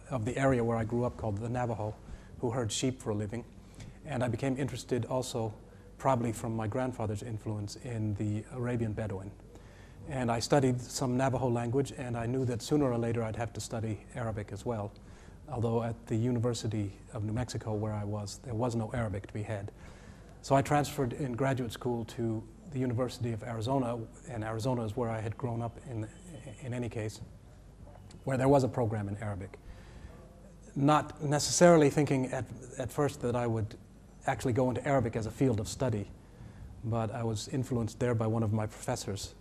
of the area where I grew up called the Navajo, who herd sheep for a living. And I became interested also, probably from my grandfather's influence, in the Arabian Bedouin. And I studied some Navajo language, and I knew that sooner or later I'd have to study Arabic as well. Although at the University of New Mexico where I was, there was no Arabic to be had. So I transferred in graduate school to the University of Arizona, and Arizona is where I had grown up in any case, where there was a program in Arabic. Not necessarily thinking at first that I would actually go into Arabic as a field of study, but I was influenced there by one of my professors,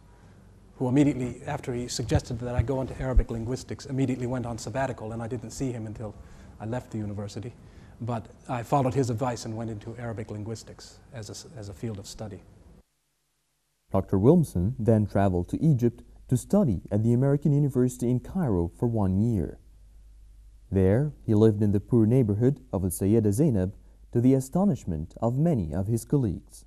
who immediately, after he suggested that I go into Arabic linguistics, immediately went on sabbatical, and I didn't see him until I left the university. But I followed his advice and went into Arabic linguistics as a field of study. Dr. Wilmsen then traveled to Egypt to study at the American University in Cairo for 1 year. There, he lived in the poor neighborhood of Al-Sayyida Zainab to the astonishment of many of his colleagues.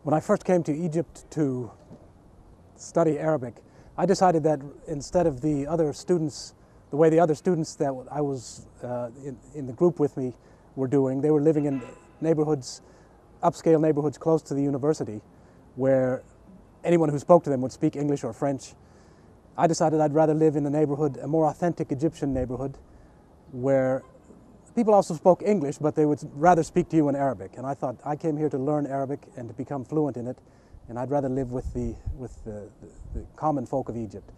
When I first came to Egypt to study Arabic, I decided that instead of the other students, the way the other students that I was in the group with me were doing, they were living in neighborhoods, upscale neighborhoods close to the university, where anyone who spoke to them would speak English or French. I decided I'd rather live in a neighborhood, a more authentic Egyptian neighborhood, where people also spoke English, but they would rather speak to you in Arabic. And I thought, I came here to learn Arabic and to become fluent in it, and I'd rather live with the common folk of Egypt.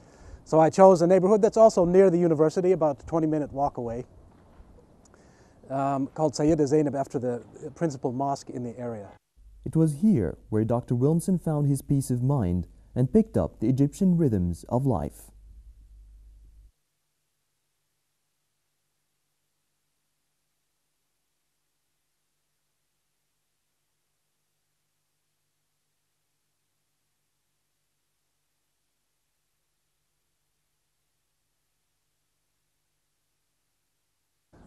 So I chose a neighborhood that's also near the university, about a 20-minute walk away, called Sayyida Zainab, after the principal mosque in the area. It was here where Dr. Wilmsen found his peace of mind and picked up the Egyptian rhythms of life.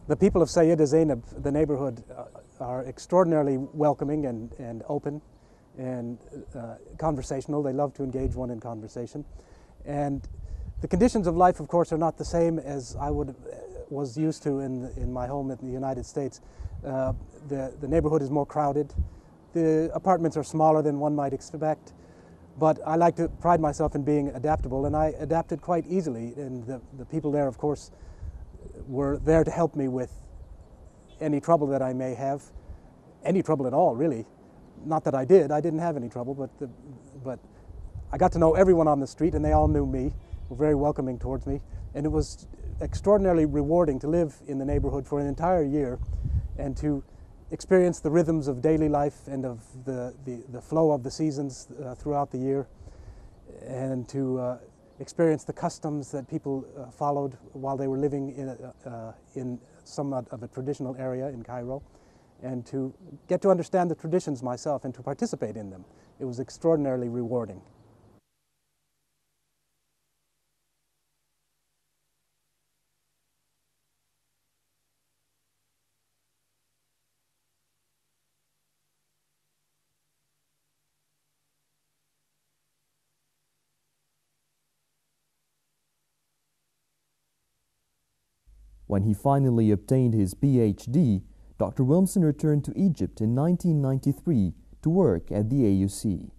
The people of Sayyida Zainab, the neighborhood, are extraordinarily welcoming and open and conversational. They love to engage one in conversation. And the conditions of life, of course, are not the same as I was used to in my home in the United States. The neighborhood is more crowded. The apartments are smaller than one might expect. But I like to pride myself in being adaptable, and I adapted quite easily. And the people there, of course, were there to help me with any trouble that I may have, any trouble at all, really. Not that I didn't have any trouble, but I got to know everyone on the street, and they all knew me, were very welcoming towards me, and it was extraordinarily rewarding to live in the neighborhood for an entire year and to experience the rhythms of daily life and of the flow of the seasons throughout the year, and to experience the customs that people followed while they were living in somewhat of a traditional area in Cairo, and to get to understand the traditions myself and to participate in them. It was extraordinarily rewarding. When he finally obtained his PhD, Dr. Wilmsen returned to Egypt in 1993 to work at the AUC.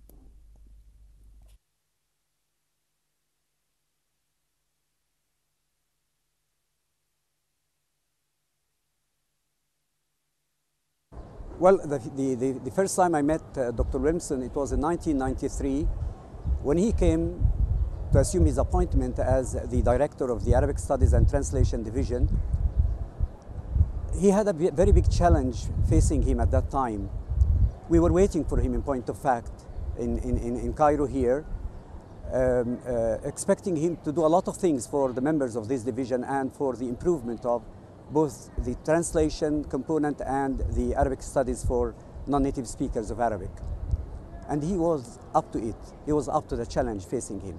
Well, the first time I met Dr. Wilmsen, it was in 1993 when he came to assume his appointment as the director of the Arabic Studies and Translation Division. He had a very big challenge facing him at that time. We were waiting for him, in point of fact, in Cairo here, expecting him to do a lot of things for the members of this division and for the improvement of both the translation component and the Arabic studies for non-native speakers of Arabic. And he was up to it. He was up to the challenge facing him.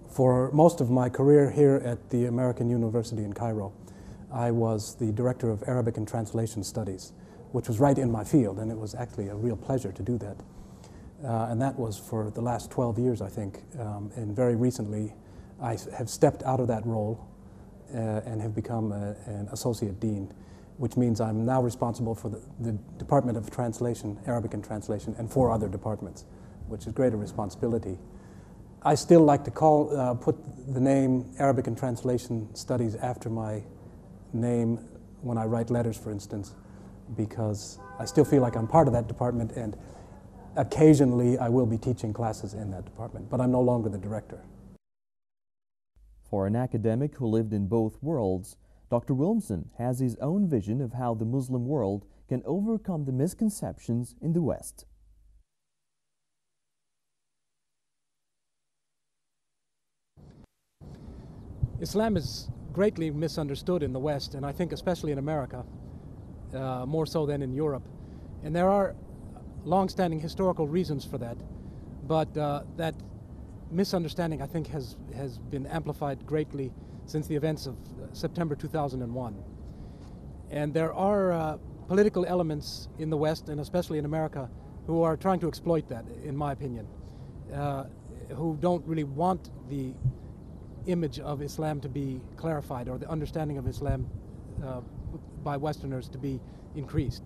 For most of my career here at the American University in Cairo, I was the director of Arabic and Translation Studies, which was right in my field, and it was actually a real pleasure to do that. And that was for the last 12 years, I think. And very recently, I have stepped out of that role and have become an associate dean, which means I'm now responsible for the Department of Translation, Arabic and Translation, and 4 other departments, which is greater responsibility. I still like to put the name Arabic and Translation Studies after my name when I write letters, for instance, because I still feel like I'm part of that department, and occasionally I will be teaching classes in that department, but I'm no longer the director. For an academic who lived in both worlds, Dr. Wilmsen has his own vision of how the Muslim world can overcome the misconceptions in the West. Islam is greatly misunderstood in the West, and I think especially in America, more so than in Europe. And there are long-standing historical reasons for that, but that misunderstanding, I think, has been amplified greatly since the events of September 2001. And there are political elements in the West, and especially in America, who are trying to exploit that, in my opinion, who don't really want the image of Islam to be clarified, or the understanding of Islam by Westerners to be increased.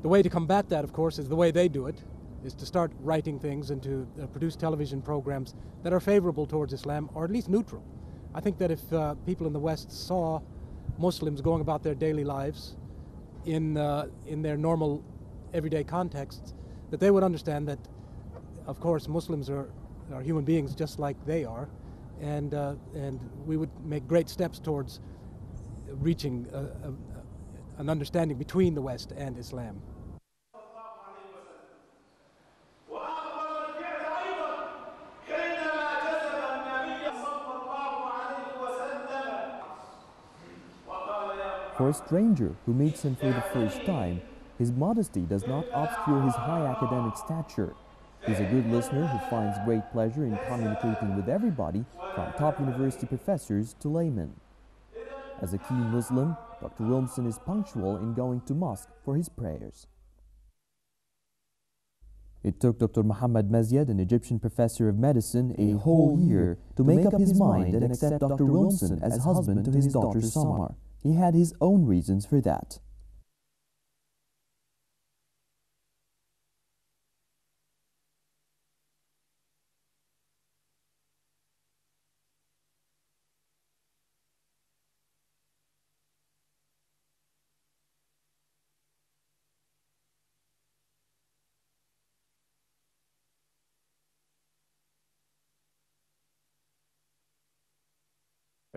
The way to combat that, of course, is the way they do it, is to start writing things and to produce television programs that are favorable towards Islam, or at least neutral. I think that if people in the West saw Muslims going about their daily lives in their normal everyday contexts, that they would understand that, of course, Muslims are human beings just like they are, and we would make great steps towards reaching an understanding between the West and Islam. For a stranger who meets him for the first time, his modesty does not obscure his high academic stature. He's a good listener who finds great pleasure in communicating with everybody, from top university professors to laymen. As a keen Muslim, Dr. Wilmsen is punctual in going to mosque for his prayers. It took Dr. Muhammad Mazyad, an Egyptian professor of medicine, a whole year to make up his mind and accept Dr. Wilmsen as husband to his daughter Samar. He had his own reasons for that.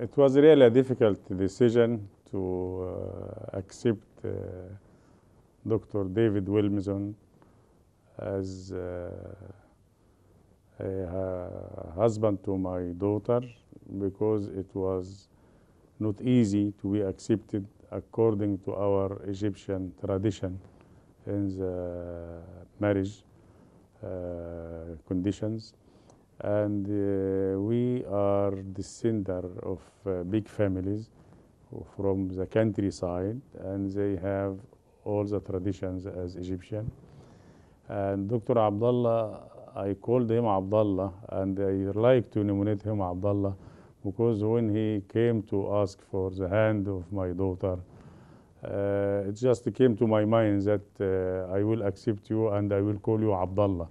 It was really a difficult decision to accept Dr. David Wilmsen as a husband to my daughter, because it was not easy to be accepted according to our Egyptian tradition in the marriage conditions. And we are descendants of big families from the countryside, and they have all the traditions as Egyptian. And Dr. Abdullah, I called him Abdullah, and I like to nominate him Abdullah, because when he came to ask for the hand of my daughter, it just came to my mind that I will accept you and I will call you Abdullah.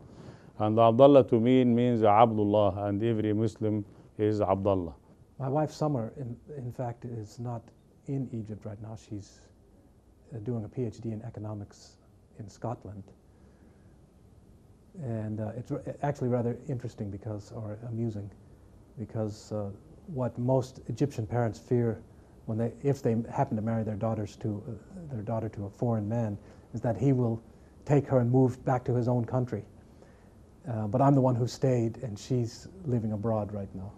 And Abdullah to me means Abdullah, and every Muslim is Abdullah. My wife Samar, in fact, is not in Egypt right now. She's doing a PhD in economics in Scotland. And it's actually rather interesting or amusing, because what most Egyptian parents fear if they happen to marry their daughter to a foreign man, is that he will take her and move back to his own country. But I'm the one who stayed, and she's living abroad right now.